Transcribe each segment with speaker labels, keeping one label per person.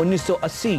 Speaker 1: 1980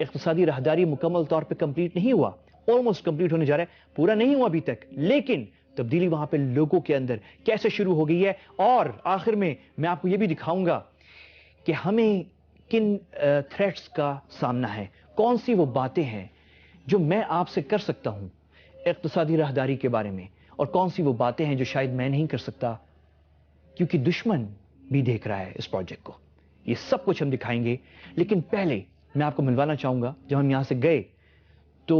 Speaker 1: اقتصادی راہداری مکمل طور پہ کمپلیٹ نہیں ہوا, آلموسٹ کمپلیٹ ہونے جا رہا ہے, پورا نہیں ہوا ابھی تک, لیکن تبدیلی وہاں پہ لوگوں کے اندر کیسے شروع ہو گئی ہے. اور آخر میں آپ کو یہ بھی دکھاؤں گا کہ ہمیں کن تھریٹس کا سامنا ہے, کون سی وہ باتیں ہیں جو میں آپ سے کر سکتا ہوں اقتصادی راہداری کے بارے میں, اور کون سی وہ باتیں ہیں جو شاید میں نہیں کر سکتا کیونکہ دشمن بھی دیکھ رہا ہے اس پروجیکٹ کو. یہ سب کچھ ہم دکھائیں گے, لیکن پہلے میں آپ کو ملوانا چاہوں گا, جب ہم یہاں سے گئے تو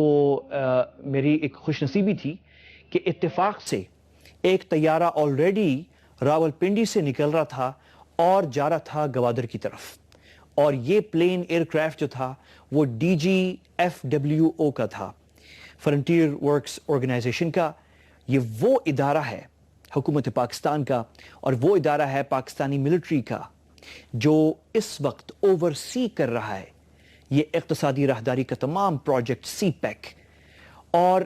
Speaker 1: میری ایک خوش نصیبی تھی کہ اتفاق سے ایک طیارہ آلریڈی راولپنڈی سے نکل رہا تھا اور جا رہا تھا گوادر کی طرف, اور یہ پلین ایئر کرافٹ جو تھا وہ DGFWO کا تھا, فرنٹیر ورکس آرگنائزیشن کا. یہ وہ ادارہ ہے حکومت پاکستان کا, اور وہ ادارہ ہے پاکستانی ملٹری کا جو اس وقت اوور سی کر رہا ہے یہ اقتصادی راہداری کا تمام پروجیکٹ سی پیک. اور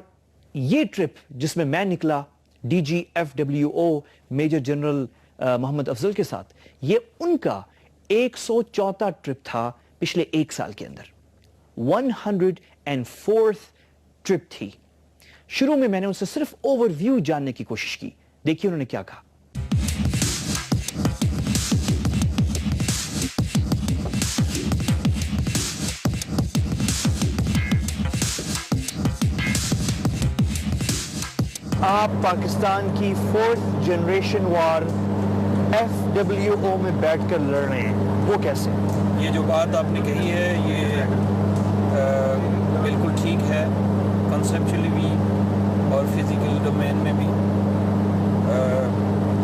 Speaker 1: یہ ٹرپ جس میں میں نکلا DGFWO میجر جنرل محمد افضل کے ساتھ, یہ ان کا 104 ٹرپ تھا پچھلے ایک سال کے اندر, 104th ٹرپ تھی. شروع میں نے ان سے صرف اوور ویو جاننے کی کوشش کی, دیکھیے انہوں نے کیا کہا. آپ پاکستان کی 4th جنریشن وار FWO میں بیٹھ کر لڑ رہے ہیں, وہ کیسے؟
Speaker 2: یہ جو بات آپ نے کہی ہے یہ بالکل ٹھیک ہے, کنسیپچولی بھی اور فزیکل ڈومین میں بھی.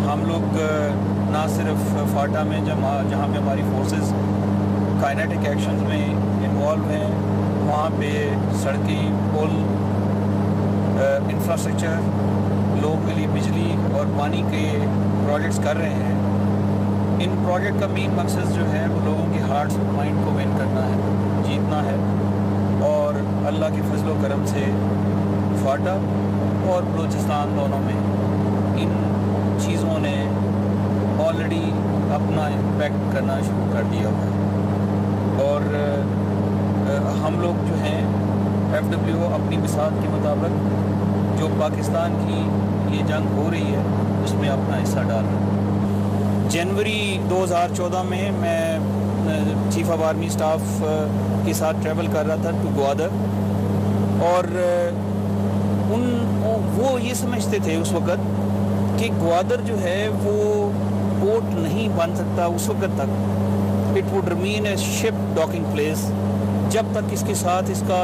Speaker 2: ہم لوگ نہ صرف فاٹا میں جہاں پہ ہماری فورسز کائنیٹک ایکشنز میں انوالو ہیں, وہاں پہ سڑکیں, پل, انفراسٹرکچر, لوگوں کے لیے بجلی اور پانی کے پروجیکٹس کر رہے ہیں. ان پروجیکٹ کا مین مقصد جو ہے وہ لوگوں کے ہارٹس اور مائنڈ کو ون کرنا ہے, جیتنا ہے. اور اللہ کے فضل و کرم سے فاٹا اور بلوچستان دونوں میں ان چیزوں نے آلریڈی اپنا امپیکٹ کرنا شروع کر دیا ہوا ہے. اور ہم لوگ جو ہیں FWO اپنی بساط کے مطابق جو پاکستان کی یہ جنگ ہو رہی ہے اس میں اپنا حصہ ڈال رہے ہیں. جنوری 2014 میں چیف آف آرمی سٹاف کے ساتھ ٹریول کر رہا تھا ٹو گوادر, اور وہ یہ سمجھتے تھے اس وقت کہ گوادر جو ہے وہ پورٹ نہیں بن سکتا اس وقت تک, it would remain a ship docking place, جب تک اس کے ساتھ اس کا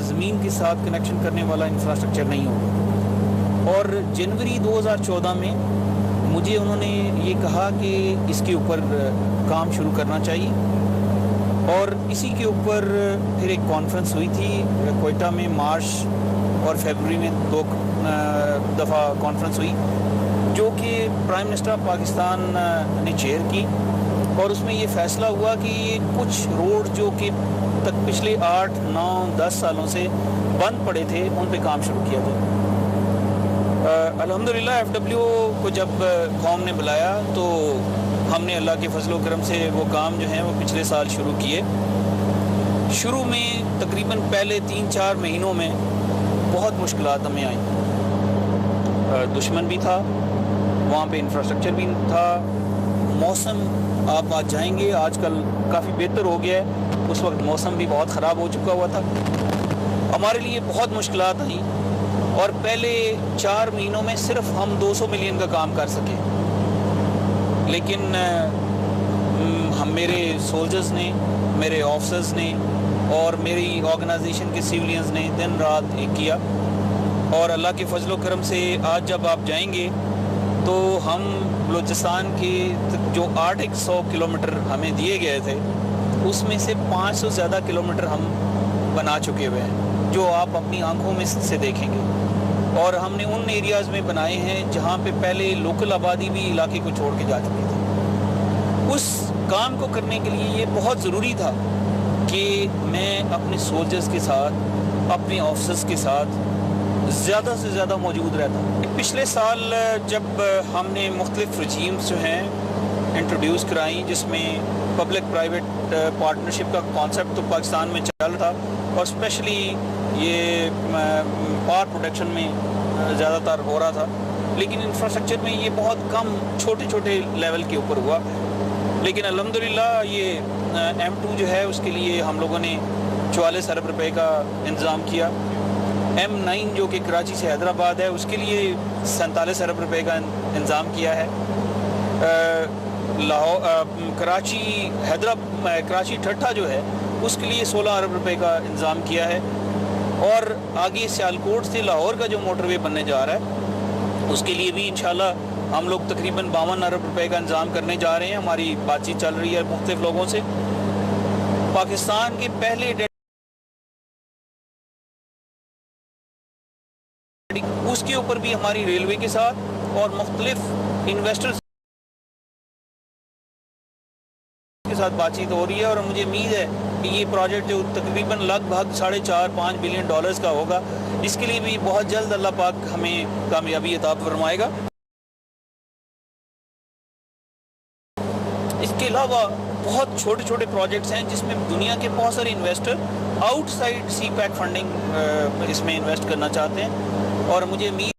Speaker 2: زمین کے ساتھ کنیکشن کرنے والا انفراسٹرکچر نہیں ہوگا. اور جنوری 2014 میں مجھے انہوں نے یہ کہا کہ اس کے اوپر کام شروع کرنا چاہیے, اور اسی کے اوپر پھر ایک کانفرنس ہوئی تھی کوئٹہ میں, مارچ اور فیبروری میں 2 دفعہ کانفرنس ہوئی جو کہ پرائم منسٹر آف پاکستان نے چیئر کی, اور اس میں یہ فیصلہ ہوا کہ کچھ روڈ جو کہ تک پچھلے 8, 9, 10 سالوں سے بند پڑے تھے ان پہ کام شروع کیا جائے. الحمدللہ FWO کو جب قوم نے بلایا تو ہم نے اللہ کے فضل و کرم سے وہ کام جو ہیں وہ پچھلے سال شروع کیے. شروع میں تقریباً پہلے 3-4 مہینوں میں بہت مشکلات ہمیں آئیں. دشمن بھی تھا وہاں پہ, انفراسٹرکچر بھی تھا, موسم آپ آج جائیں گے آج کل کافی بہتر ہو گیا ہے, اس وقت موسم بھی بہت خراب ہو چکا ہوا تھا. ہمارے لیے بہت مشکلات آئیں, اور پہلے 4 مہینوں میں صرف ہم 200 ملین کا کام کر سکے, لیکن میرے سولجرز نے, میرے آفسرز نے اور میری آرگنائزیشن کے سیولینز نے دن رات ایک کیا, اور اللہ کے فضل و کرم سے آج جب آپ جائیں گے تو ہم بلوچستان کے جو 800 کلومیٹر ہمیں دیے گئے تھے اس میں سے 500 زیادہ کلومیٹر ہم بنا چکے ہوئے ہیں جو آپ اپنی آنکھوں میں سے دیکھیں گے. اور ہم نے ان ایریاز میں بنائے ہیں جہاں پہ پہلے لوکل آبادی بھی علاقے کو چھوڑ کے جا چکی تھی. اس کام کو کرنے کے لیے یہ بہت ضروری تھا کہ میں اپنے سولجرز کے ساتھ, اپنے آفسرز کے ساتھ زیادہ سے زیادہ موجود رہتا. پچھلے سال جب ہم نے مختلف رجیمز جو ہیں انٹروڈیوس کرائیں, جس میں پبلک پرائیویٹ پارٹنرشپ کا کانسیپٹ تو پاکستان میں چل رہا تھا اور اسپیشلی یہ پاور پروڈکشن میں زیادہ تر ہو رہا تھا، لیکن انفراسٹرکچر میں یہ بہت کم چھوٹے چھوٹے لیول کے اوپر ہوا. لیکن الحمدللہ یہ M2 جو ہے اس کے لیے ہم لوگوں نے 44 ارب روپے کا انتظام کیا. M9 جو کہ کراچی سے حیدرآباد ہے اس کے لیے 47 ارب روپے کا انتظام کیا ہے. کراچی ٹھٹھا جو ہے اس کے لیے 16 ارب روپے کا انتظام کیا ہے. اور آگے سیالکوٹ سے لاہور کا جو موٹر وے بننے جا رہا ہے اس کے لیے بھی انشاءاللہ ہم لوگ تقریباً 52 ارب روپے کا انتظام کرنے جا رہے ہیں. ہماری بات چیت چل رہی ہے مختلف لوگوں سے. پاکستان کے پہلے اس کے اوپر بھی ہماری ریلوے کے ساتھ اور مختلف انویسٹرز کے ساتھ بات چیت ہو رہی ہے اور مجھے امید ہے کہ یہ پروجیکٹ جو تقریباً لگ بھگ 4.5-5 بلین ڈالرز کا ہوگا اس کے لیے بھی بہت جلد اللہ پاک ہمیں کامیابی عطا فرمائے گا. اس کے علاوہ بہت چھوٹے چھوٹے پروجیکٹس ہیں جس میں دنیا کے بہت سارے انویسٹر آؤٹ سائڈ سی پیک فنڈنگ اس میں انویسٹ کرنا چاہتے ہیں اور مجھے امید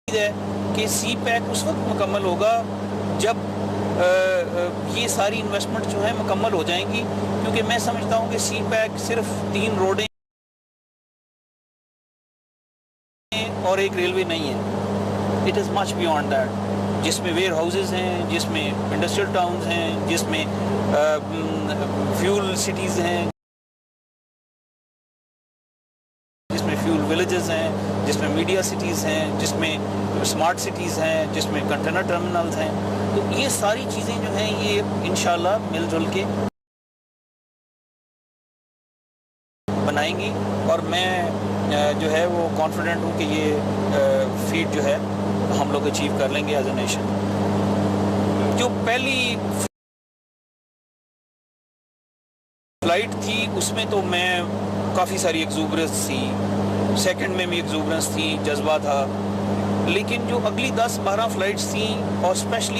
Speaker 2: ہے کہ سی پیک اس وقت مکمل ہوگا جب یہ ساری انویسٹمنٹ جو ہیں مکمل ہو جائیں گی، کیونکہ میں سمجھتا ہوں کہ سی پیک صرف 3 روڈیں اور ایک ریلوے نہیں ہے. It is much beyond that, جس میں ویئر ہاؤسز ہیں، جس میں انڈسٹریل ٹاؤنز ہیں، جس میں فیول سٹیز ہیں، جس میں فیول ولیجز ہیں، جس میں میڈیا سٹیز ہیں، جس میں اسمارٹ سٹیز ہیں، جس میں کنٹینر ٹرمینلز ہیں. تو یہ ساری چیزیں جو ہیں یہ انشاءاللہ مل جل کے بنائیں گی اور میں جو ہے وہ کانفیڈنٹ ہوں کہ یہ فیٹ جو ہے ہم لوگ اچیو کر لیں گے ایز اے نیشن. جو پہلی فلائٹ تھی اس میں تو میں کافی ساری ایگزوبرنس تھی، سیکنڈ میں بھی ایگزوبرنس تھی، جذبہ تھا. لیکن جو اگلی 10-12 فلائٹس تھیں اور اسپیشلی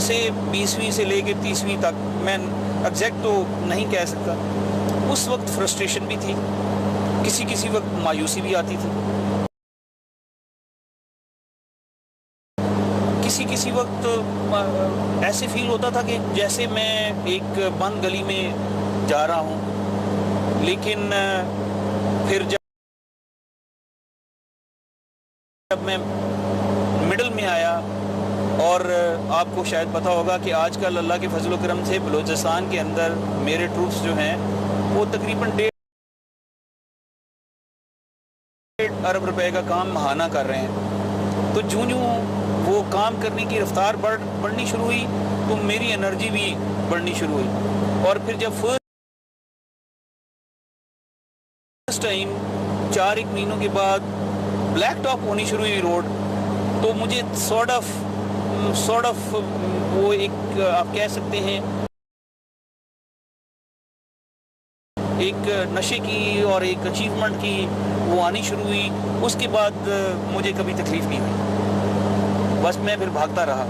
Speaker 2: سے 20ویں سے لے کے 30ویں تک، میں ایگزیکٹ تو نہیں کہہ سکتا، اس وقت فرسٹریشن بھی تھی، کسی وقت مایوسی بھی آتی تھی، کسی وقت ایسے فیل ہوتا تھا کہ جیسے میں ایک بند گلی میں جا رہا ہوں. لیکن پھر جب میں مڈل میں آیا اور آپ کو شاید پتا ہوگا کہ آج کل اللہ کے فضل و کرم سے بلوچستان کے اندر میرے ٹروپس جو ہیں وہ تقریباً 1.5 ارب روپے کا کام ماہانہ کر رہے ہیں. تو جوں وہ کام کرنے کی رفتار بڑھنی شروع ہوئی تو میری انرجی بھی بڑھنی شروع ہوئی. اور پھر جب فرسٹ ٹائم 4 مہینوں کے بعد بلیک ٹاپ ہونی شروع ہوئی روڈ، تو مجھے سارٹ آف وہ ایک آپ کہہ سکتے ہیں ایک نشے کی اور ایک اچیومنٹ کی وہ آنی شروع ہوئی. اس کے بعد مجھے کبھی تکلیف نہیں ہوئی، بس میں پھر بھاگتا رہا.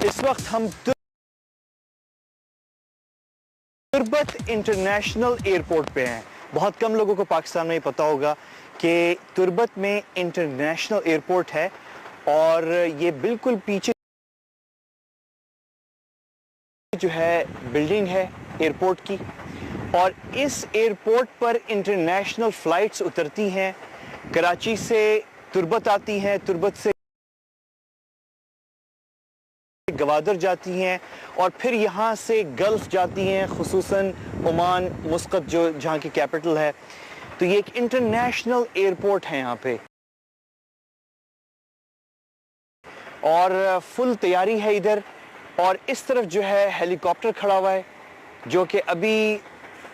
Speaker 1: اس وقت ہم تربت انٹرنیشنل ایئرپورٹ پہ ہیں. بہت کم لوگوں کو پاکستان میں پتا ہوگا کہ تربت میں انٹرنیشنل ایئرپورٹ ہے اور یہ بالکل پیچھے جو ہے بلڈنگ ہے ایئرپورٹ کی، اور اس ایئرپورٹ پر انٹرنیشنل فلائٹس اترتی ہیں. کراچی سے تربت آتی ہیں، تربت سے گوادر جاتی ہیں اور پھر یہاں سے گلف جاتی ہیں، خصوصاً عمان مسقط جو جہاں کی کیپٹل ہے. تو یہ ایک انٹرنیشنل ایئرپورٹ ہے یہاں پہ اور فل تیاری ہے ادھر. اور اس طرف جو ہے ہیلی کاپٹر کھڑا ہوا ہے جو کہ ابھی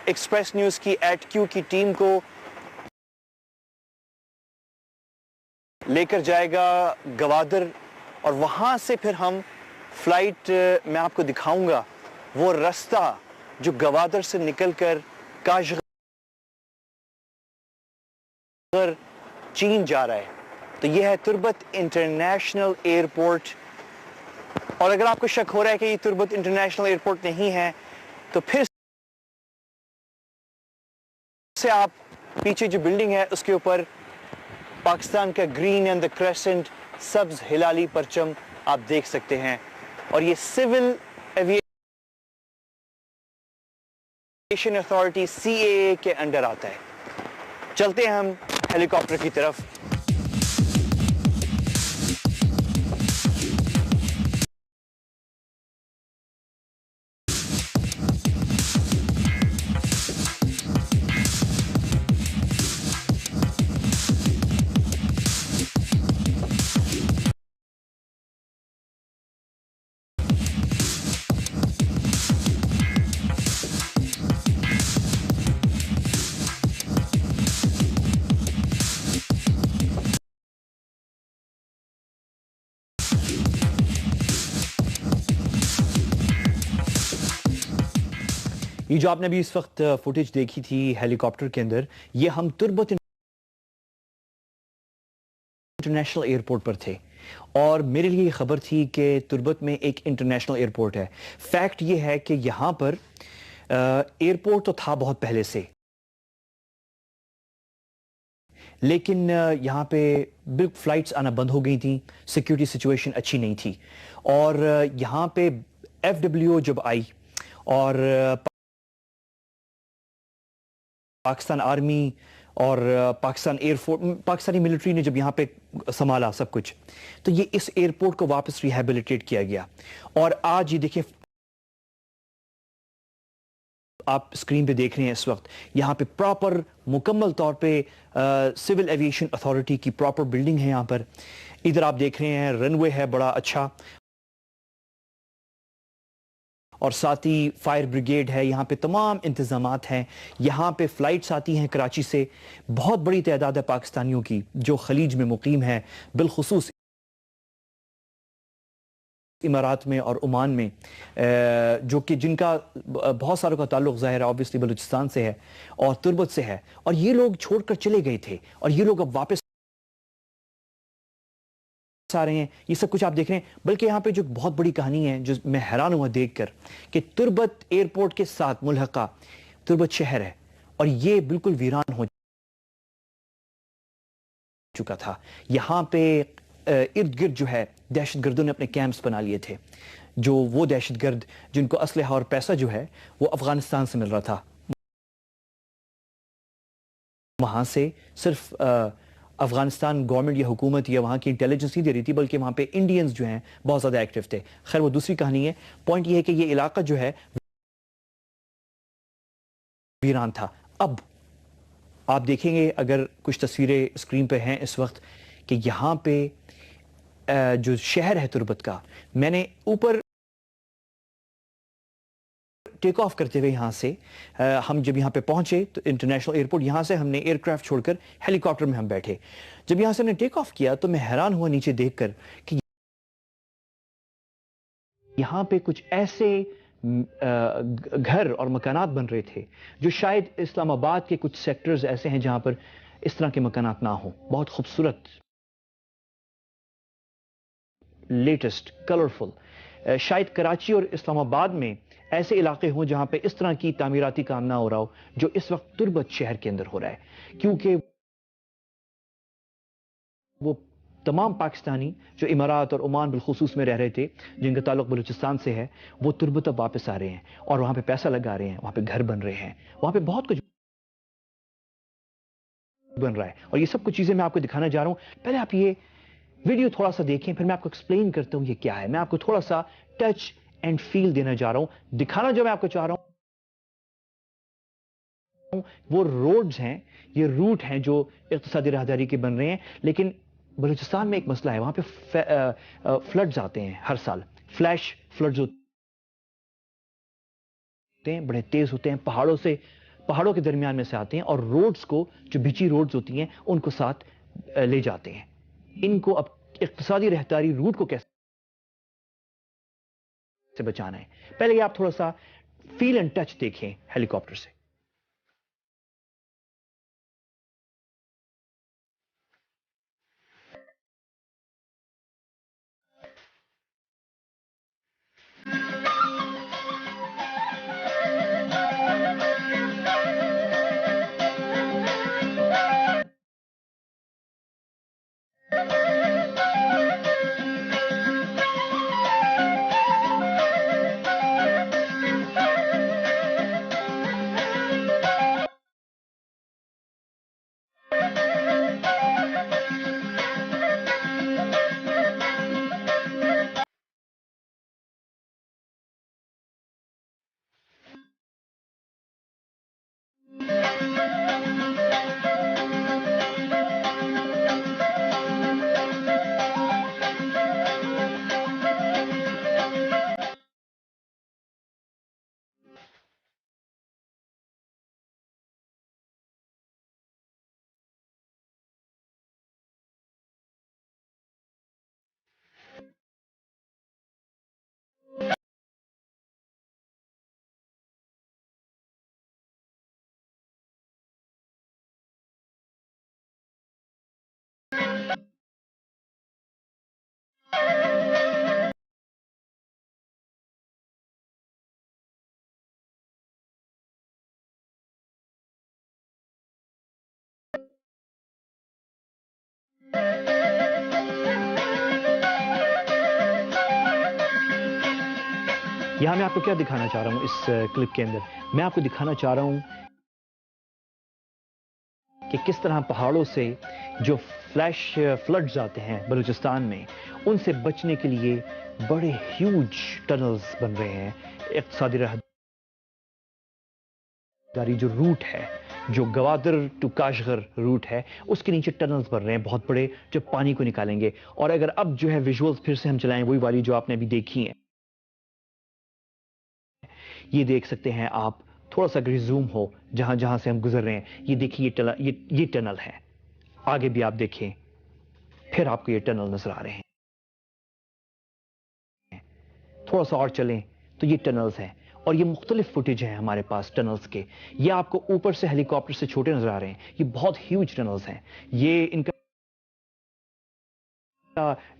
Speaker 1: ایکسپریس نیوز کی ایٹ کیو کی ٹیم کو لے کر جائے گا گوادر، اور وہاں سے پھر ہم فلائٹ میں آپ کو دکھاؤں گا وہ رستہ جو گوادر سے نکل کر کاشغر چین جا رہا ہے۔ تو یہ ہے تربت انٹرنیشنل ایئرپورٹ، اور اگر آپ کو شک ہو رہا ہے کہ یہ تربت انٹرنیشنل ایئرپورٹ نہیں ہے تو پھر سے آپ پیچھے جو بلڈنگ ہے اس کے اوپر پاکستان کا گرین اینڈ دا کریسنٹ سبز ہلالی پرچم آپ دیکھ سکتے ہیں، اور یہ سول ایویشن اتھارٹی CAA کے انڈر آتا ہے۔ چلتے ہیں ہم ہیلی کاپٹر کی طرف۔ یہ جو آپ نے بھی اس وقت فوٹیج دیکھی تھی ہیلی کاپٹر کے اندر، یہ ہم تربت انٹرنیشنل ایئرپورٹ پر تھے، اور میرے لیے یہ خبر تھی کہ تربت میں ایک انٹرنیشنل ایئرپورٹ ہے۔ فیکٹ یہ ہے کہ یہاں پر ایئرپورٹ تو تھا بہت پہلے سے، لیکن یہاں پہ بالکل فلائٹس آنا بند ہو گئی تھیں، سیکیورٹی سچویشن اچھی نہیں تھی، اور یہاں پہ FWO جب آئی اور پاکستان آرمی اور Pakistan air force, Pakistani military نے جب یہاں پہ سنبھالا سب کچھ، تو یہ اس ایئرپورٹ کو واپس ریہیبلیٹیٹ کیا گیا، اور آج یہ دیکھیں آپ اسکرین پہ دیکھ رہے ہیں اس وقت یہاں پہ پراپر مکمل طور پہ سول ایویشن اتھارٹی کی پراپر بلڈنگ ہے۔ یہاں پر ادھر آپ دیکھ رہے ہیں رن وے ہے بڑا اچھا، اور ساتھ ہی فائر بریگیڈ ہے، یہاں پہ تمام انتظامات ہیں۔ یہاں پہ فلائٹس آتی ہیں کراچی سے، بہت بڑی تعداد ہے پاکستانیوں کی جو خلیج میں مقیم ہے، بالخصوص امارات میں اور عمان میں، جو کہ جن کا بہت ساروں کا تعلق ظاہر ہے آبویسلی بلوچستان سے ہے اور تربت سے ہے، اور یہ لوگ چھوڑ کر چلے گئے تھے اور یہ لوگ اب واپس آ رہے ہیں۔ یہ سب کچھ آپ دیکھ رہے ہیں، بلکہ یہاں پہ جو بہت بڑی کہانی ہے جو میں حیران ہوا دیکھ کر کہ تربت ایئرپورٹ کے ساتھ ملحقہ تربت شہر ہے، اور یہ بالکل ویران ہو چکا تھا۔ یہاں پہ ارد گرد جو ہے دہشت گردوں نے اپنے کیمپس بنا لیے تھے، جو وہ دہشت گرد جن کو اسلحہ اور پیسہ جو ہے وہ افغانستان سے مل رہا تھا، وہاں سے صرف افغانستان گورنمنٹ یا حکومت یا وہاں کی انٹیلیجنس نہیں دے رہی تھی، بلکہ وہاں پہ انڈینز جو ہیں بہت زیادہ ایکٹیو تھے۔ خیر وہ دوسری کہانی ہے، پوائنٹ یہ ہے کہ یہ علاقہ جو ہے ویران تھا۔ اب آپ دیکھیں گے اگر کچھ تصویریں اسکرین پہ ہیں اس وقت کہ یہاں پہ جو شہر ہے تربت کا، میں نے اوپر ٹیک آف کرتے ہوئے یہاں سے ہم جب یہاں پہ پہنچے تو انٹرنیشنل ایئرپورٹ، یہاں سے ہم نے ایئر کرافٹ چھوڑ کر ہیلی کاپٹر میں ہم بیٹھے۔ جب یہاں سے ہم نے ٹیک آف کیا تو میں حیران ہوا نیچے دیکھ کر کہ یہاں پہ کچھ ایسے گھر اور مکانات بن رہے تھے جو شاید اسلام آباد کے کچھ سیکٹرز ایسے ہیں جہاں پر اس طرح کے مکانات نہ ہوں۔ بہت خوبصورت، لیٹسٹ، کلرفل۔ شاید کراچی اور اسلام آباد میں ایسے علاقے ہوں جہاں پہ اس طرح کی تعمیراتی کام نہ ہو رہا ہو جو اس وقت تربت شہر کے اندر ہو رہا ہے، کیونکہ وہ تمام پاکستانی جو امارات اور عمان بالخصوص میں رہ رہے تھے، جن کا تعلق بلوچستان سے ہے، وہ تربت اب واپس آ رہے ہیں اور وہاں پہ پیسہ لگا رہے ہیں، وہاں پہ گھر بن رہے ہیں، وہاں پہ بہت کچھ بن رہا ہے، اور یہ سب کچھ چیزیں میں آپ کو دکھانا جا رہا ہوں۔ پہلے آپ یہ ویڈیو تھوڑا سا دیکھیں، پھر میں آپ کو ایکسپلین کرتا ہوں یہ کیا ہے۔ میں آپ کو تھوڑا سا ٹچ اینڈ فیل دینا جا رہا ہوں، دکھانا جو میں آپ کو چاہ رہا ہوں وہ روڈز ہیں، یہ روٹ ہیں جو اقتصادی راہداری کے بن رہے ہیں، لیکن بلوچستان میں ایک مسئلہ ہے، وہاں پہ فلڈز آتے ہیں ہر سال، فلیش فلڈز ہیں, بڑے تیز ہوتے ہیں, پہاڑوں کے درمیان میں سے آتے ہیں اور روڈز کو, جو بچی روڈز ہوتی ہیں, ان کو ساتھ لے جاتے ہیں. ان کو اب اقتصادی راہداری روٹ کو کیسے بچانا ہے, پہلے یہ آپ تھوڑا سا فیل اینڈ ٹچ دیکھیں ہیلی کاپٹر سے. یہاں میں آپ کو کیا دکھانا چاہ رہا ہوں اس کلپ کے اندر, میں آپ کو دکھانا چاہ رہا ہوں کہ کس طرح پہاڑوں سے جو فلیش فلڈز آتے ہیں بلوچستان میں, ان سے بچنے کے لیے بڑے ہیوج ٹنلز بن رہے ہیں. اقتصادی راہداری جو روٹ ہے, جو گوادر ٹو کاشغر روٹ ہے, اس کے نیچے ٹنلز بن رہے ہیں بہت بڑے, جو پانی کو نکالیں گے. اور اگر اب جو ہے ویژولز پھر سے ہم چلائیں, وہی والی جو آپ نے ابھی دیکھی ہیں, یہ دیکھ سکتے ہیں آپ, تھوڑا سا اگر زوم ہو جہاں جہاں سے ہم گزر رہے ہیں, یہ دیکھیے یہ ٹنل ہے. آگے بھی آپ دیکھیں, پھر آپ کو یہ ٹنل نظر آ رہے ہیں. تھوڑا سا اور چلیں تو یہ ٹنلز ہیں, اور یہ مختلف فوٹیج ہیں ہمارے پاس ٹنلز کے. یہ آپ کو اوپر سے ہیلی کاپٹر سے چھوٹے نظر آ رہے ہیں, یہ بہت ہیوج ٹنلز ہیں. یہ ان کا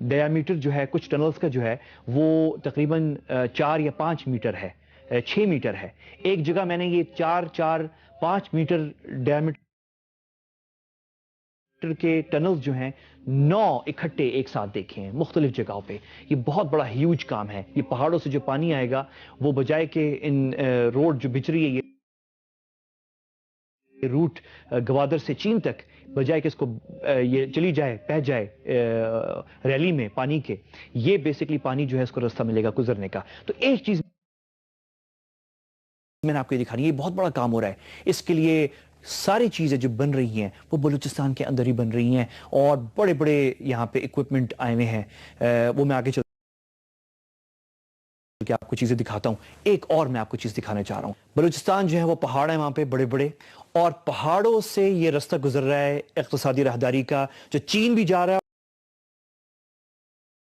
Speaker 1: ڈیامیٹر جو ہے کچھ ٹنلز کا جو ہے وہ تقریباً 4 یا 5 میٹر ہے, 6 میٹر ہے. ایک جگہ میں نے یہ 4-5 میٹر ڈیامیٹر کے ٹنلز جو ہیں 9 اکٹھے ایک ساتھ دیکھے ہیں مختلف جگہوں پہ. یہ بہت بڑا ہیوج کام ہے. یہ پہاڑوں سے جو پانی آئے گا, وہ بجائے کہ ان روڈ جو بچ رہی ہے, یہ روٹ گوادر سے چین تک, بجائے کہ اس کو یہ چلی جائے, بہہ جائے ریلی میں پانی کے, یہ بیسکلی پانی جو ہے اس کو راستہ ملے گا گزرنے کا. تو ایک چیز میں نے آپ کو یہ دکھانی ہے, یہ بہت بڑا کام ہو رہا ہے. اس کے لیے ساری چیزیں جو بن رہی ہیں وہ بلوچستان کے اندر ہی بن رہی ہیں, اور بڑے بڑے یہاں پہ اکوپمنٹ آئے ہوئے ہیں. وہ میں آگے چل کہ آپ کو چیزیں دکھاتا ہوں. ایک اور میں آپ کو چیز دکھانا چاہ رہا ہوں. بلوچستان جو ہے وہ پہاڑ ہیں وہاں پہ بڑے بڑے, اور پہاڑوں سے یہ راستہ گزر رہا ہے اقتصادی راہداری کا, جو چین بھی جا رہا ہے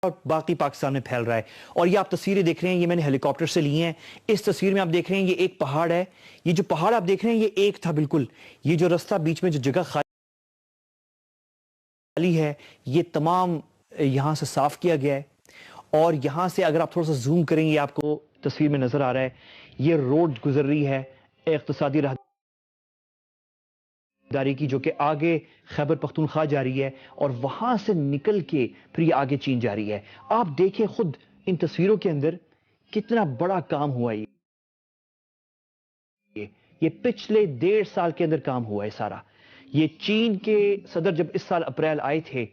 Speaker 1: اور باقی پاکستان میں پھیل رہا ہے. اور یہ آپ تصویریں دیکھ رہے ہیں, یہ میں نے ہیلی کاپٹر سے لی ہیں. اس تصویر میں آپ دیکھ رہے ہیں یہ ایک پہاڑ ہے. یہ جو پہاڑ آپ دیکھ رہے ہیں یہ ایک تھا بالکل. یہ جو راستہ بیچ میں جو جگہ خالی ہے, یہ تمام یہاں سے صاف کیا گیا ہے. اور یہاں سے اگر آپ تھوڑا سا زوم کریں, یہ آپ کو تصویر میں نظر آ رہا ہے, یہ روڈ گزر رہی ہے اقتصادی راہداری کی, جو کہ آگے خیبر پختونخوا جا رہی ہے, اور وہاں سے نکل کے پھر یہ آگے چین جا رہی ہے. آپ دیکھیں خود ان تصویروں کے اندر کتنا بڑا کام ہوا ہے. یہ پچھلے 1.5 سال کے اندر کام ہوا ہے سارا. یہ چین کے صدر جب اس سال اپریل آئے تھے,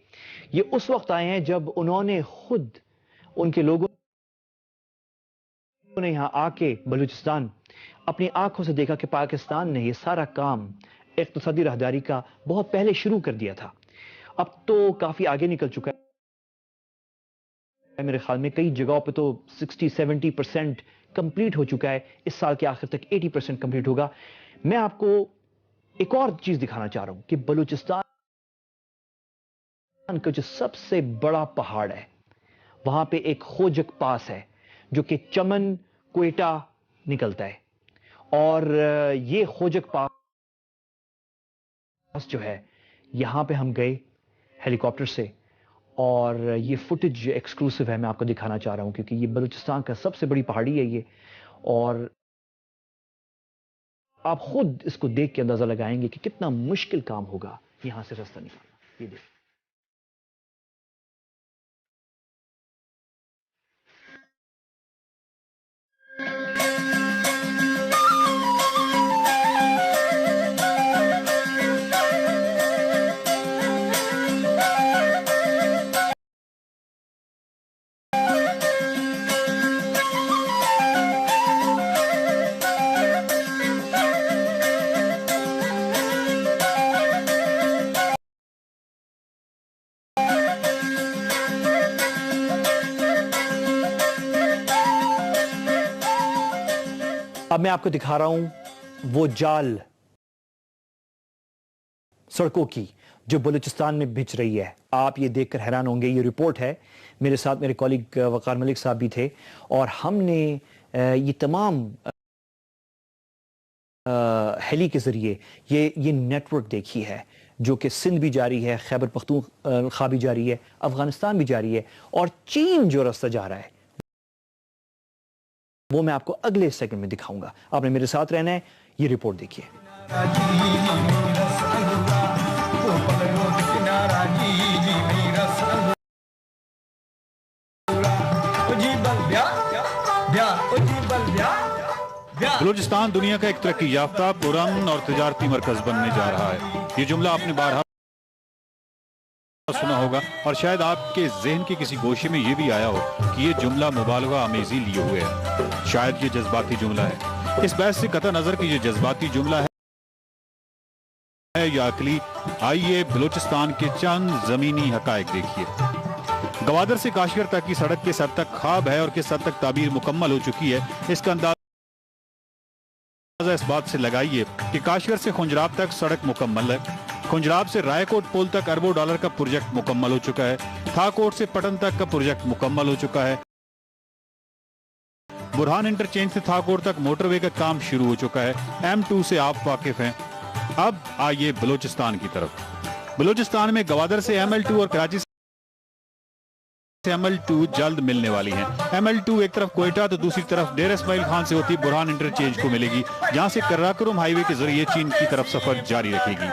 Speaker 1: یہ اس وقت آئے ہیں جب انہوں نے خود, ان کے لوگوں نے یہاں آ کے بلوچستان اپنی آنکھوں سے دیکھا کہ پاکستان نے یہ سارا کام اقتصادی راہداری کا بہت پہلے شروع کر دیا تھا. اب تو کافی آگے نکل چکا ہے میرے خیال میں. کئی جگہوں پہ تو 60-70% کمپلیٹ ہو چکا ہے, اس سال کے آخر تک 80% کمپلیٹ ہوگا. میں آپ کو ایک اور چیز دکھانا چاہ رہا ہوں کہ بلوچستان کا جو سب سے بڑا پہاڑ ہے, وہاں پہ ایک خوجک پاس ہے جو کہ چمن کوئٹہ نکلتا ہے, اور یہ خوجک پاس جو ہے یہاں پہ ہم گئے ہیلی کاپٹر سے, اور یہ فوٹیج ایکسکلوسیو ہے, میں آپ کو دکھانا چاہ رہا ہوں کیونکہ یہ بلوچستان کا سب سے بڑی پہاڑی ہے یہ, اور آپ خود اس کو دیکھ کے اندازہ لگائیں گے کہ کتنا مشکل کام ہوگا یہاں سے راستہ نکالنا. یہ دیکھ اب میں آپ کو دکھا رہا ہوں وہ جال سڑکوں کی جو بلوچستان میں بچھ رہی ہے. آپ یہ دیکھ کر حیران ہوں گے. یہ رپورٹ ہے, میرے ساتھ میرے کالیگ وقار ملک صاحب بھی تھے, اور ہم نے یہ تمام ہیلی کے ذریعے یہ نیٹ ورک دیکھی ہے جو کہ سندھ بھی جاری ہے, خیبر پختونخوا بھی جاری ہے, افغانستان بھی جاری ہے, اور چین جو راستہ جا رہا ہے وہ میں آپ کو اگلے سیکنڈ میں دکھاؤں گا. آپ نے میرے ساتھ رہنا ہے. یہ رپورٹ دیکھیے.
Speaker 3: بلوچستان دنیا کا ایک ترقی یافتہ پرامن اور تجارتی مرکز بننے جا رہا ہے. یہ جملہ آپ نے بارہا سنا ہوگا, اور شاید آپ کے ذہن کے کسی گوشے میں یہ بھی آیا ہو کہ یہ جملہ مبالغہ آمیزی لیے ہوئے ہے. شاید یہ جذباتی جملہ ہے. اس بحث سے قطع نظر کہ یہ جذباتی جملہ ہے یا عقلی, آئیے بلوچستان کے چند زمینی حقائق دیکھیے. گوادر سے کاشغر تک کی سڑک کس حد تک خواب ہے اور کس حد تک تعبیر مکمل ہو چکی ہے, اس کا اندازہ اس بات سے لگائیے کہ کاشغر سے خنجراب تک سڑک مکمل ہے. خنجراب سے رائے کوٹ پول تک اربوں ڈالر کا پروجیکٹ مکمل ہو چکا ہے. تھا کوٹ سے پٹن تک کا پروجیکٹ مکمل ہو چکا ہے. برہان انٹرچینج سے تھا کوٹ تک موٹر وے کا کام شروع ہو چکا ہے. M2 سے آپ واقف ہیں. اب آئیے بلوچستان کی طرف. بلوچستان میں گوادر سے ML2 اور کراچی سے ML2 جلد ملنے والی ہیں. ML2 ایک طرف کوئٹہ تو دوسری طرف ڈیر اسماعیل خان سے ہوتی برہان انٹرچینج کو ملے گی, جہاں سے کراکرم ہائی وے کے ذریعے چین کی طرف سفر جاری رکھے گی.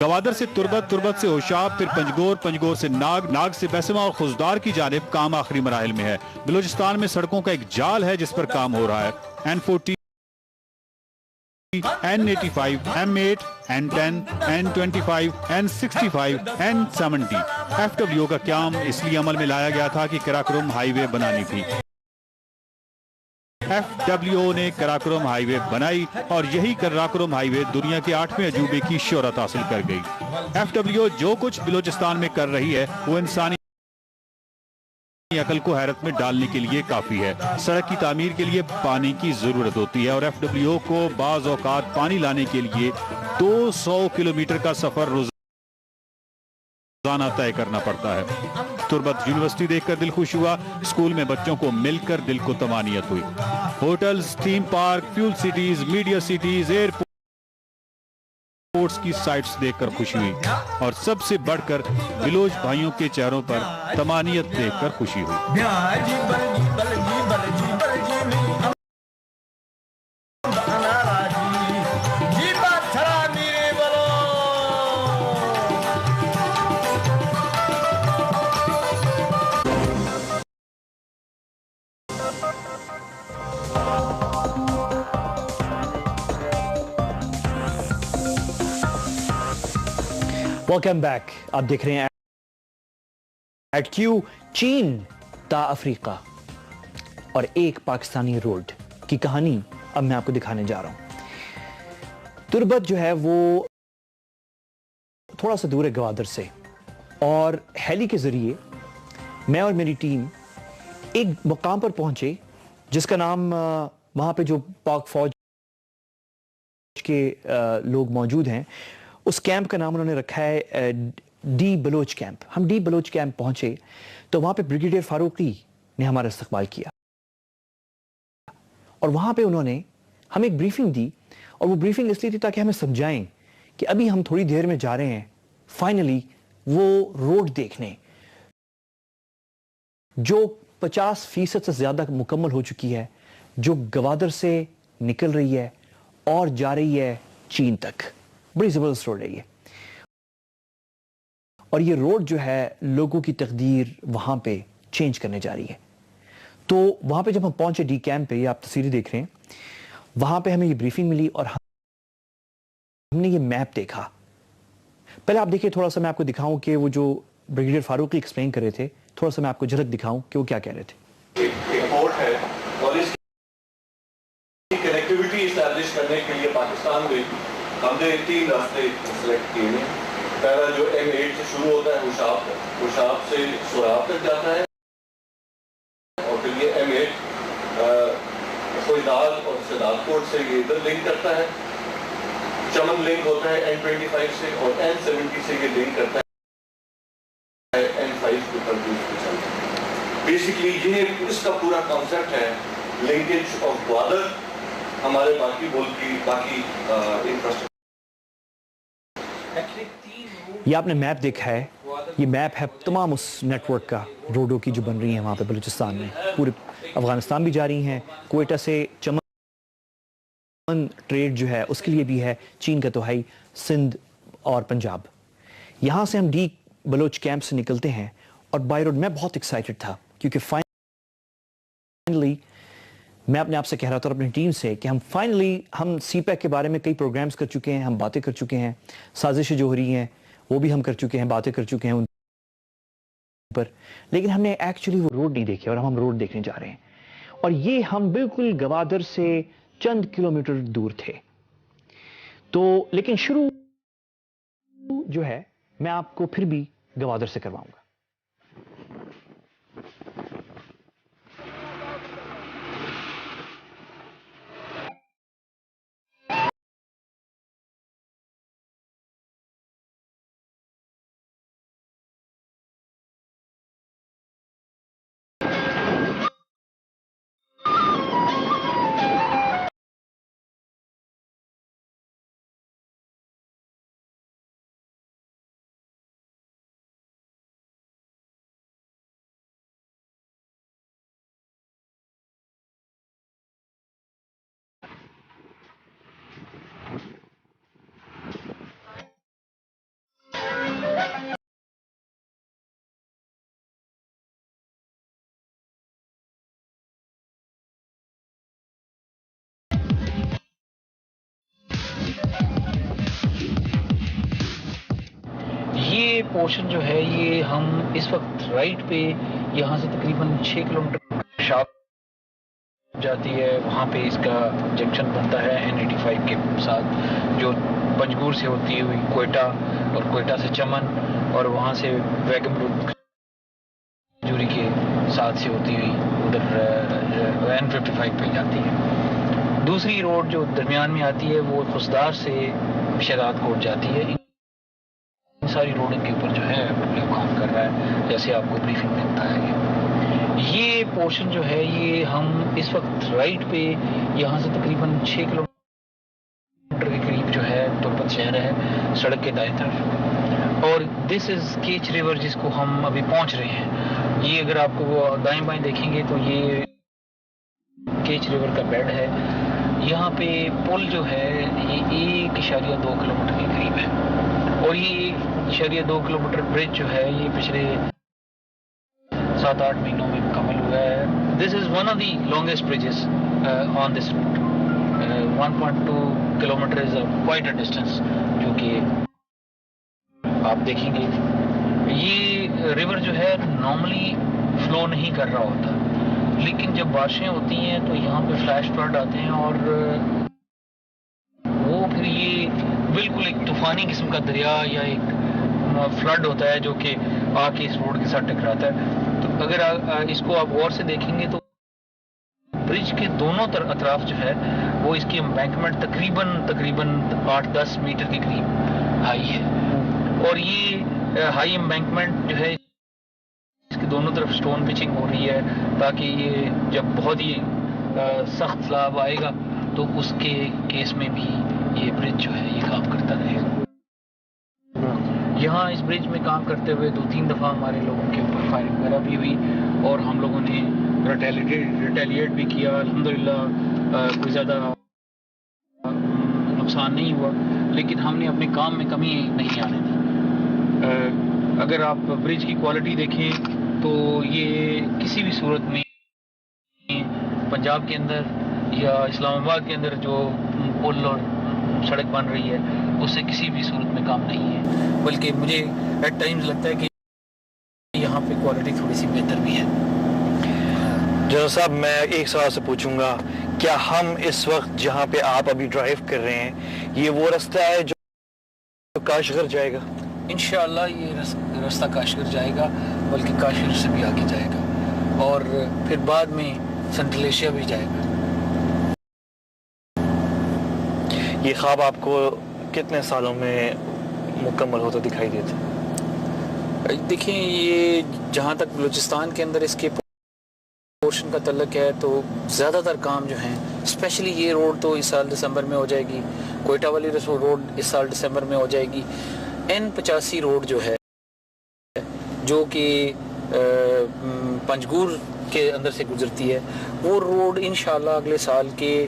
Speaker 3: گوادر سے تربت, تربت سے ہوشاب, پھر پنجگور, پنجگور سے ناگ, ناگ سے بیسما اور خزدار کی جانب کام آخری مراحل میں ہے. بلوچستان میں سڑکوں کا ایک جال ہے جس پر کام ہو رہا ہے. N40, N85, M8, N10, N25, N65, N70. FWO کا قیام اس لیے عمل میں لایا گیا تھا کہ کراکرم ہائی وے بنانی تھی. FWO نے کراکرم ہائی وے بنائی, اور یہی کراکرم ہائی وے دنیا کے 8ویں عجوبے کی شہرت حاصل کر گئی. FWO جو کچھ بلوچستان میں کر رہی ہے وہ انسانی عقل کو حیرت میں ڈالنے کے لیے کافی ہے. سڑک کی تعمیر کے لیے پانی کی ضرورت ہوتی ہے, اور FWO کو بعض اوقات پانی لانے کے لیے 200 کلومیٹر کا سفر روزانہ طے کرنا پڑتا ہے. تربت یونیورسٹی دیکھ کر دل خوش ہوا. اسکول میں بچوں کو مل کر دل کو طمانینت ہوئی. Hotels, theme park, fuel cities, media cities, airports کی سائٹس دیکھ کر خوشی ہوئی, اور سب سے بڑھ کر بلوچ بھائیوں کے چہروں پر طمانینت دیکھ کر خوشی ہوئی.
Speaker 1: Welcome back. آپ دیکھ رہے ہیں ایٹ کیو. چین تا افریقہ اور ایک پاکستانی روڈ کی کہانی اب میں آپ کو دکھانے جا رہا ہوں. تربت جو ہے وہ تھوڑا سا دور ہے گوادر سے, اور ہیلی کے ذریعے میں اور میری ٹیم ایک مقام پر پہنچے جس کا نام وہاں پہ جو پاک فوج کے لوگ موجود ہیں اس کیمپ کا نام انہوں نے رکھا ہے ڈی بلوچ کیمپ. ہم ڈی بلوچ کیمپ پہنچے تو وہاں پہ بریگیڈیئر فاروقی نے ہمارا استقبال کیا اور وہاں پہ انہوں نے ہمیں ایک بریفنگ دی, اور وہ بریفنگ اس لیے تھی تاکہ ہمیں سمجھائیں کہ ابھی ہم تھوڑی دیر میں جا رہے ہیں فائنلی وہ روڈ دیکھنے جو 50% سے زیادہ مکمل ہو چکی ہے, جو گوادر سے نکل رہی ہے اور جا رہی ہے چین تک. بڑی زبردست روڈ ہے یہ, اور یہ روڈ جو ہے لوگوں کی تقدیر وہاں پہ چینج کرنے جا رہی ہے. تو وہاں پہ جب ہم پہنچے ڈی کیمپ پہ, یہ آپ تصویریں دیکھ رہے ہیں, وہاں پہ ہمیں یہ بریفنگ ملی اور ہم نے یہ میپ دیکھا. پہلے آپ دیکھیں تھوڑا سا, میں آپ کو دکھاؤں کہ وہ جو بریگیڈیئر فاروقی ایکسپلین کر رہے تھے, تھوڑا سا میں آپ کو جھلک دکھاؤں کہ وہ کیا کہہ رہے تھے.
Speaker 4: ایک پورٹ ہے اور اس کی کنیکٹیوٹی اسٹیبلش کرنے کے لیے پاکستان میں ہم نے 3 راستے سلیکٹ کیے ہیں. پہلا جو M8 سے شروع ہوتا ہے ہوشاب سے سوراب تک جاتا ہے, اور پھر یہ M8 کوئدال اور سداد کوٹ سے یہ ادھر لنک کرتا ہے. چمن لنک ہوتا ہے N25 سے, اور N70 سے یہ لنک کرتا ہے N5 کو کنفیوز کے چلتا. بیسیکلی یہ اس کا پورا کانسیپٹ ہے لنکیج آف گوادر ہمارے باقی ملک کی باقی انفراسٹرکچر.
Speaker 1: یہ آپ نے میپ دیکھا ہے, یہ میپ ہے تمام اس نیٹ ورک کا, روڈوں کی جو بن رہی ہیں وہاں پہ بلوچستان میں, پورے افغانستان بھی جا رہی ہیں, کوئٹہ سے چمن ٹریڈ جو ہے اس کے لیے بھی ہے, چین کا تہائی, سندھ اور پنجاب. یہاں سے ہم ڈی بلوچ کیمپ سے نکلتے ہیں اور بائی روڈ میں بہت ایکسائٹڈ تھا کیونکہ فائنلی میں اپنے آپ سے کہہ رہا تھا اور اپنی ٹیم سے کہ ہم سی پیک کے بارے میں کئی پروگرامز کر چکے ہیں, ہم باتیں کر چکے ہیں, سازشیں جو ہو رہی ہیں وہ بھی ہم کر چکے ہیں, باتیں کر چکے ہیں ان پر, لیکن ہم نے ایکچولی وہ روڈ نہیں دیکھے اور ہم روڈ دیکھنے جا رہے ہیں. اور یہ ہم بالکل گوادر سے چند کلومیٹر دور تھے. تو لیکن شروع جو ہے میں آپ کو پھر بھی گوادر سے کرواؤں گا.
Speaker 2: یہ پورشن جو ہے یہ ہم اس وقت رائٹ پہ یہاں سے تقریباً 6 کلومیٹر شاپ جاتی ہے, وہاں پہ اس کا جنکشن بنتا ہے N85 کے ساتھ, جو پنجگور سے ہوتی ہوئی کوئٹہ اور کوئٹہ سے چمن اور وہاں سے ویگم روڈ جوری کے ساتھ سے ہوتی ہوئی ادھر N55 پہ جاتی ہے. دوسری روڈ جو درمیان میں آتی ہے وہ خسدار سے شہزاد کوٹ جاتی ہے. ساری روڈوں کے اوپر جو ہے کام کر رہا ہے جیسے آپ کو بریفنگ میں بتایا گیا. یہ پورشن جو ہے یہ ہم اس وقت رائٹ پہ یہاں سے تقریباً 6 کلومیٹر کے قریب جو ہے تربت شہر ہے سڑک کے دائیں طرف, اور دس از کیچ ریور جس کو ہم ابھی پہنچ رہے ہیں. یہ اگر آپ کو وہ دائیں بائیں دیکھیں گے تو یہ کیچ ریور کا بیڈ ہے. یہاں پہ پل جو ہے یہ 1.2 کلومیٹر کے قریب ہے, اور یہ 1.2 کلومیٹر برج جو ہے یہ پچھلے 7-8 مہینوں میں مکمل ہوا ہے. This is one of the longest bridges on this route. 1.2 kilometre is quite a distance جو کہ آپ دیکھیں گے. یہ ریور جو ہے نارملی فلو نہیں کر رہا ہوتا, لیکن جب بارشیں ہوتی ہیں تو یہاں پہ فلیش فلڈ آتے ہیں اور وہ پھر یہ بالکل ایک طوفانی قسم کا دریا یا ایک فلڈ ہوتا ہے جو کہ آ کے اس روڈ کے ساتھ ٹکراتا ہے. تو اگر اس کو آپ غور سے دیکھیں گے تو برج کے دونوں اطراف جو ہے وہ اس کی امبینکمنٹ تقریباً 8-10 میٹر کے قریب ہائی ہے، اور یہ ہائی امبینکمنٹ جو ہے اس کے دونوں طرف سٹون پچنگ ہو رہی ہے تاکہ یہ جب بہت ہی سخت سیلاب آئے گا تو اس کے کیس میں بھی یہ برج جو ہے یہ کام کرتا رہے گا۔ یہاں اس برج میں کام کرتے ہوئے 2-3 دفعہ ہمارے لوگوں کے اوپر فائرنگ وغیرہ بھی ہوئی اور ہم لوگوں نے ریٹیلیٹ بھی کیا۔ الحمدللہ کوئی زیادہ نقصان نہیں ہوا، لیکن ہم نے اپنے کام میں کمی نہیں آنے دی۔ اگر آپ برج کی کوالٹی دیکھیں تو یہ کسی بھی صورت میں پنجاب کے اندر یا اسلام آباد کے اندر جو پل اور سڑک بن رہی ہے اس سے کسی بھی صورت میں کام نہیں ہے، بلکہ مجھے ایٹ ٹائمز لگتا ہے کہ یہاں پہ کوالٹی تھوڑی سی بہتر بھی ہے۔
Speaker 5: جنرل صاحب، میں ایک سوال سے پوچھوں گا، کیا ہم اس وقت جہاں پہ آپ ابھی ڈرائیو کر رہے ہیں یہ وہ رستہ ہے جو کاشغر جائے گا؟
Speaker 2: انشاءاللہ یہ رستہ کاشغر جائے گا، بلکہ کاشغر سے بھی آگے جائے گا اور پھر بعد میں سنٹرل ایشیا بھی جائے گا۔
Speaker 5: یہ خواب آپ کو کتنے سالوں میں مکمل ہوتا دکھائی دیتا؟
Speaker 2: دیکھیں، یہ جہاں تک بلوچستان کے اندر اس کے پورشن کا تعلق ہے تو زیادہ تر کام جو ہیں، اسپیشلی یہ روڈ تو اس سال دسمبر میں ہو جائے گی، کوئٹہ والی روڈ اس سال دسمبر میں ہو جائے گی۔ N85 روڈ جو ہے جو کہ پنجگور کے اندر سے گزرتی ہے، وہ روڈ انشاءاللہ اگلے سال کے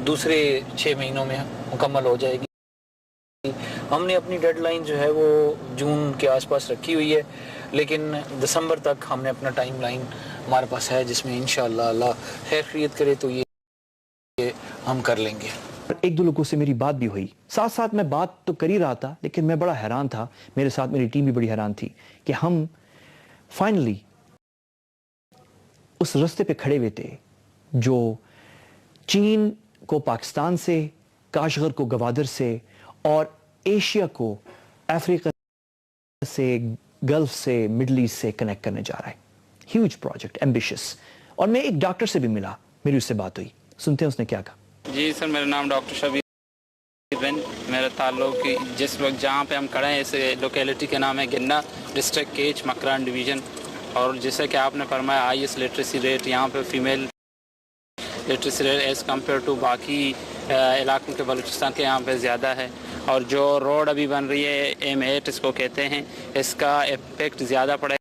Speaker 2: دوسرے 6 مہینوں میں مکمل ہو جائے گی۔ ہم نے اپنی ڈیڈ لائن جو ہے وہ جون کے آس پاس رکھی ہوئی ہے، لیکن دسمبر تک ہم نے اپنا ٹائم لائن ہمارے پاس ہے جس میں انشاءاللہ اللہ خیر خیریت کرے تو یہ ہم کر لیں گے۔
Speaker 1: ایک دو لوگوں سے میری بات بھی ہوئی، ساتھ ساتھ میں بات تو کر ہی رہا تھا لیکن میں بڑا حیران تھا، میرے ساتھ میری ٹیم بھی بڑی حیران تھی کہ ہم فائنلی اس رستے پہ کھڑے ہوئے تھے جو چین کو پاکستان سے، کاشغر کو گوادر سے اور ایشیا کو افریقہ سے، گلف سے، مڈل ایسٹ سے کنیکٹ کرنے جا رہا ہے۔ Huge project, ambitious. اور میں ایک ڈاکٹر سے بھی ملا، میری اس سے بات ہوئی، سنتے ہیں اس نے کیا کہا۔
Speaker 6: جی سر، میرا نام ڈاکٹر شبیر بن، میرا تعلق جس وقت جہاں پہ ہم کھڑے ہیں اس لوکیلٹی کے نام ہے گنا، ڈسٹرکٹ کیچ، مکران ڈویژن، اور جیسے کہ آپ نے فرمایا آئیس لٹریسی ریٹ یہاں پہ female literacy rate as compared to باقی علاقوں کے بلوچستان کے یہاں پہ زیادہ ہے، اور جو روڈ ابھی بن رہی ہے M8 اس کو کہتے ہیں، اس کا امپیکٹ زیادہ پڑے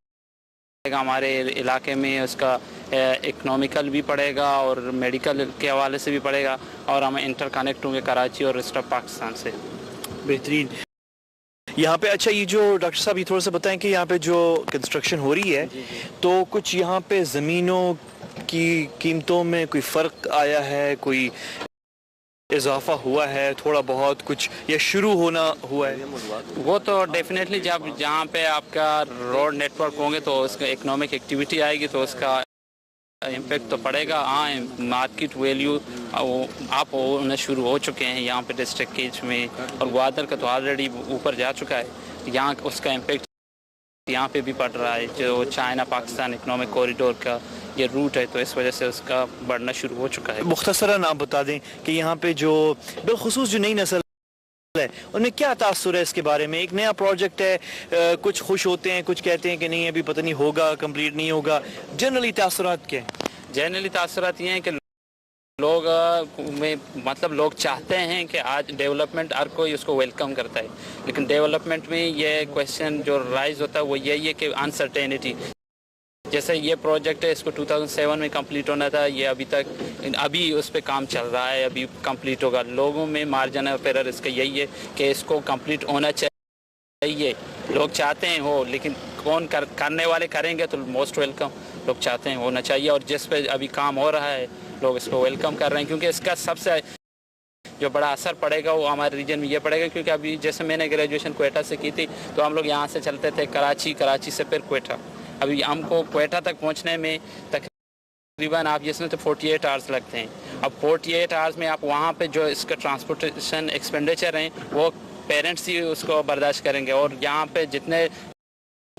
Speaker 6: گا ہمارے علاقے میں، اس کا اکنامیکل بھی پڑے گا اور میڈیکل کے حوالے سے بھی پڑے گا، اور ہم انٹر کنیکٹ ہوں گے کراچی اور ریسٹ آف پاکستان سے۔
Speaker 5: بہترین۔ یہاں پہ اچھا یہ جو ڈاکٹر صاحب یہ تھوڑا سا بتائیں کہ یہاں پہ جو کنسٹرکشن ہو رہی ہے تو کچھ یہاں پہ زمینوں کی قیمتوں میں کوئی فرق آیا ہے، کوئی اضافہ ہوا ہے تھوڑا بہت کچھ، یا شروع ہونا ہوا ہے؟
Speaker 6: وہ تو ڈیفینیٹلی جب جہاں پہ آپ کا روڈ نیٹ ورک ہوں گے تو اس کا اکنامک ایکٹیویٹی آئے گی تو اس کا امپیکٹ تو پڑے گا۔ ہاں، مارکیٹ ویلیو آپ ہونا شروع ہو چکے ہیں یہاں پہ ڈسٹرکٹ کیچ میں، اور گوادر کا تو آلریڈی اوپر جا چکا ہے، یہاں اس کا امپیکٹ یہاں پہ بھی پڑ رہا ہے۔ جو چائنا پاکستان اکنامک کوریڈور کا یہ روٹ ہے تو اس وجہ سے اس کا بڑھنا شروع ہو چکا ہے۔
Speaker 5: مختصراً آپ بتا دیں کہ یہاں پہ جو بالخصوص جو نئی نسل ہے ان میں کیا تاثر ہے اس کے بارے میں؟ ایک نیا پروجیکٹ ہے، کچھ خوش ہوتے ہیں، کچھ کہتے ہیں کہ نہیں ابھی پتہ نہیں ہوگا، کمپلیٹ نہیں ہوگا، جنرلی تاثرات کیا ہیں؟
Speaker 6: جنرلی تاثرات یہ ہیں کہ لوگ مطلب لوگ چاہتے ہیں کہ آج ڈیولپمنٹ ہر کوئی اس کو ویلکم کرتا ہے، لیکن ڈیولپمنٹ میں یہ کویشچن جو رائز ہوتا ہے وہ یہی ہے کہ انسرٹینٹی۔ جیسے یہ پروجیکٹ ہے اس کو 2007 میں کمپلیٹ ہونا تھا، یہ ابھی اس پہ کام چل رہا ہے، ابھی کمپلیٹ ہوگا۔ لوگوں میں مارجن آف ایرر اس کا یہی ہے کہ اس کو کمپلیٹ ہونا چاہیے، لوگ چاہتے ہیں ہو، لیکن کون کرنے والے کریں گے تو موسٹ ویلکم، لوگ چاہتے ہیں ہونا چاہیے، اور جس پہ ابھی کام ہو رہا ہے لوگ اس کو ویلکم کر رہے ہیں، کیونکہ اس کا سب سے جو بڑا اثر پڑے گا وہ ہمارے ریجن میں یہ پڑے گا، کیونکہ ابھی جیسے میں نے گریجویشن کوئٹہ سے کی تھی تو ہم لوگ یہاں سے چلتے تھے کراچی سے پھر کوئٹہ، ابھی ہم کو کوئٹہ تک پہنچنے میں تقریباً آپ یہ سمجھتے 48 آورس لگتے ہیں۔ اب 48 آورس میں آپ وہاں پہ جو اس کا ٹرانسپورٹیشن ایکسپینڈیچر ہیں وہ پیرنٹس ہی اس کو برداشت کریں گے، اور یہاں پہ جتنے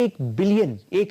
Speaker 1: 1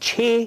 Speaker 1: 6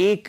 Speaker 1: 1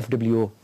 Speaker 1: FWO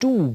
Speaker 1: 2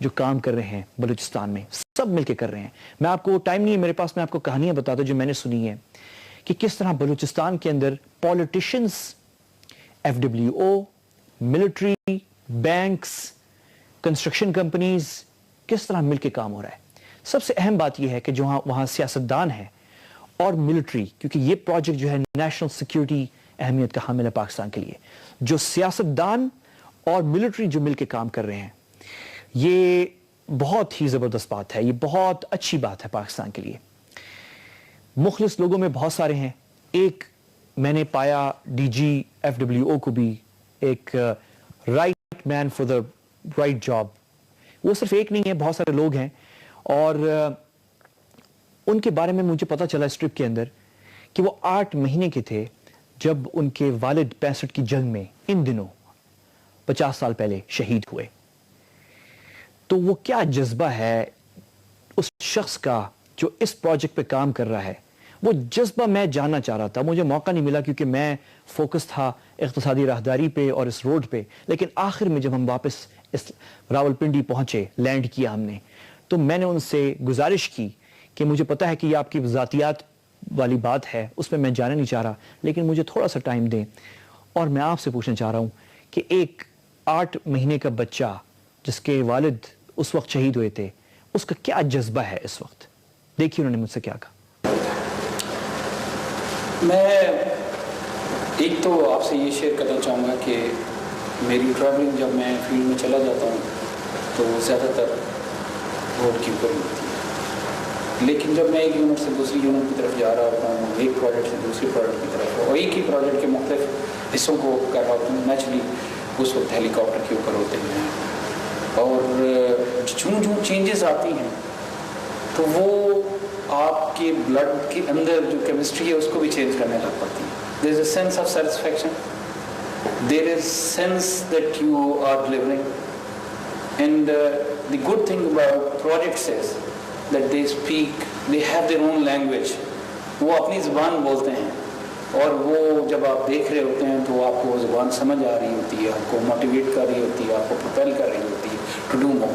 Speaker 1: جو کام کر رہے ہیں بلوچستان میں، سب مل کے کر رہے ہیں. میں آپ کو ٹائم نہیں ہے میرے پاس، میں آپ کو کہانیاں بتاتا ہوں جو میں نے سنی ہیں کہ کس طرح بلوچستان کے اندر politicians, FWO، military, banks, construction companies کس طرح مل کے کام ہو رہا ہے. سب سے اہم بات یہ ہے کہ جو وہاں سیاستدان ہیں اور ملٹری، کیونکہ یہ پروجیکٹ جو ہے نیشنل سیکیورٹی اہمیت کا حامل ہے پاکستان کے لیے، جو سیاستدان اور ملٹری جو مل کے کام کر رہے ہیں، یہ بہت ہی زبردست بات ہے، یہ بہت اچھی بات ہے پاکستان کے لیے. مخلص لوگوں میں بہت سارے ہیں. ایک میں نے پایا DG FWO کو بھی ایک right man for the right job. وہ صرف ایک نہیں ہے، بہت سارے لوگ ہیں، اور ان کے بارے میں مجھے پتا چلا اس ٹرپ کے اندر کہ وہ 8 مہینے کے تھے جب ان کے والد 65 کی جنگ میں ان دنوں 50 سال پہلے شہید ہوئے. تو وہ کیا جذبہ ہے اس شخص کا جو اس پروجیکٹ پہ کام کر رہا ہے، وہ جذبہ میں جاننا چاہ رہا تھا. مجھے موقع نہیں ملا کیونکہ میں فوکس تھا اقتصادی راہداری پہ اور اس روڈ پہ. لیکن آخر میں جب ہم واپس اس راولپنڈی پہنچے، لینڈ کیا ہم نے، تو میں نے ان سے گزارش کی کہ مجھے پتا ہے کہ یہ آپ کی ذاتیات والی بات ہے، اس میں جانا نہیں چاہ رہا، لیکن مجھے تھوڑا سا ٹائم دیں. اور میں آپ سے پوچھنا چاہ رہا ہوں کہ ایک 8 مہینے کا بچہ جس کے والد اس وقت شہید ہوئے تھے، اس کا کیا جذبہ ہے اس وقت. دیکھیے انہوں نے مجھ سے کیا کہا.
Speaker 2: میں ایک تو آپ سے یہ شیئر کرنا چاہوں گا کہ میری ٹریولنگ جب میں فیلڈ میں چلا جاتا ہوں تو زیادہ تر روڈ کے اوپر ہوتی ہے، لیکن جب میں ایک یونٹ سے دوسری یونٹ کی طرف جا رہا ہوتا ہوں، ایک پروجیکٹ سے دوسری پروجیکٹ کی طرف، اور ایک ہی پروجیکٹ کے مختلف حصوں کو کر رہا ہوتا ہوں، نیچرلی اس وقت ہیلی کاپٹر کے اوپر ہوتے ہیں، اور جوں چینجز آتی ہیں تو وہ آپ کے بلڈ کے اندر جو کیمسٹری ہے اس کو بھی چینج کرنے لگ پاتی ہے. There is a sense of satisfaction, there is sense that you are delivering, and the good thing about projects is that they speak, they have their own language, وہ اپنی زبان بولتے ہیں, اور وہ جب آپ دیکھ رہے ہوتے ہیں تو آپ کو وہ زبان سمجھ آ رہی ہوتی ہے, آپ کو موٹیویٹ کر رہی ہوتی ہے, آپ کو پروپیل کر رہی ہوتی ہے ٹو ڈو مور.